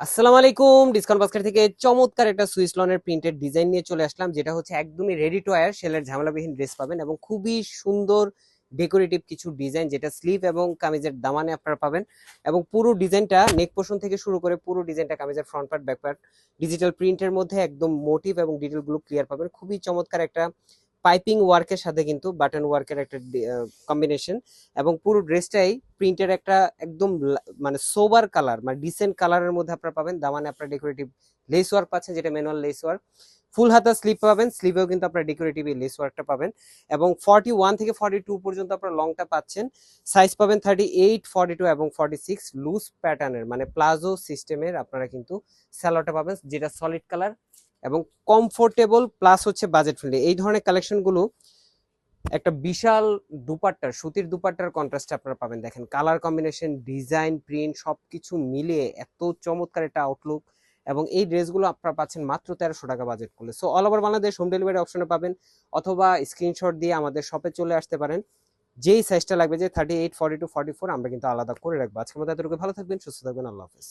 আসসালামু আলাইকুম। Discount basket থেকে চমৎকার একটা সুইস লনের প্রিন্টেড ডিজাইন নিয়ে চলে আসলাম, যেটা হচ্ছে একদমই রেডি টু ওয়্যার সেলের ঝামেলাবিহীন ড্রেস পাবেন এবং খুবই সুন্দর ডেকোরেটিভ কিছু ডিজাইন, যেটা স্লিভ এবং কামিজের দামানে আপনারা পাবেন। এবং পুরো ডিজাইনটা নেক পোর্শন থেকে শুরু করে পুরো ডিজাইনটা কামিজের front part back part digital প্রিন্টের মধ্যে একদম মোটিভ এবং ডিটেলগুলো ক্লিয়ার পাবেন। খুবই চমৎকার একটা পাইপিং ওয়ার্কের সাথে কিন্তু বাটন ওয়ার্কের একটা কম্বিনেশন, এবং পুরো ড্রেসটাই প্রিন্টের একটা একদম মানে সোবার কালার, মানে ডিসেন্ট কালারের মধ্যে আপনারা পাবেন। দামানে আপনারা ডেকোরেটিভ লেস ওয়ার্ক পাচ্ছেন, যেটা ম্যানুয়াল লেস ওয়ার্ক। ফুল হাতা স্লিভ পাবেন, স্লিভেও কিন্তু আপনারা ডেকোরেটিভ এই লেস ওয়ার্কটা পাবেন। এবং 41 থেকে 42 পর্যন্ত আপনারা লংটা পাচ্ছেন। সাইজ পাবেন 38, 42 এবং 46। লুজ প্যাটার্নের মানে প্লাজো সিস্টেমের আপনারা কিন্তু স্যালোটা পাবেন, যেটা সলিড কালার এবং কমফোর্টেবল প্লাস হচ্ছে বাজেট ফ্রেন্ডলি। এই ধরনের কালেকশনগুলো একটা বিশাল দুপাট্টার সুতির দুপাট্টার কন্ট্রাস্টে আপনারা পাবেন। দেখেন কালার কম্বিনেশন, ডিজাইন, প্রিন্ট সবকিছু মিলিয়ে এত চমৎকার একটা আউটলুক। এবং এই ড্রেসগুলো আপনারা পাচ্ছেন মাত্র 1300 টাকা বাজেট করলে। So all over Bangladesh home delivery অপশনে পাবেন, অথবা স্ক্রিনশট দিয়ে আমাদের শপে চলে আসতে পারেন। যেই সাইজটা লাগবে, যে 38, 42, 44, আমরা কিন্তু আলাদা করে রাখবো। আজকের মতো এতটুকু, ভালো থাকবেন, সুস্থ থাকবেন, আল্লাহ হাফেজ।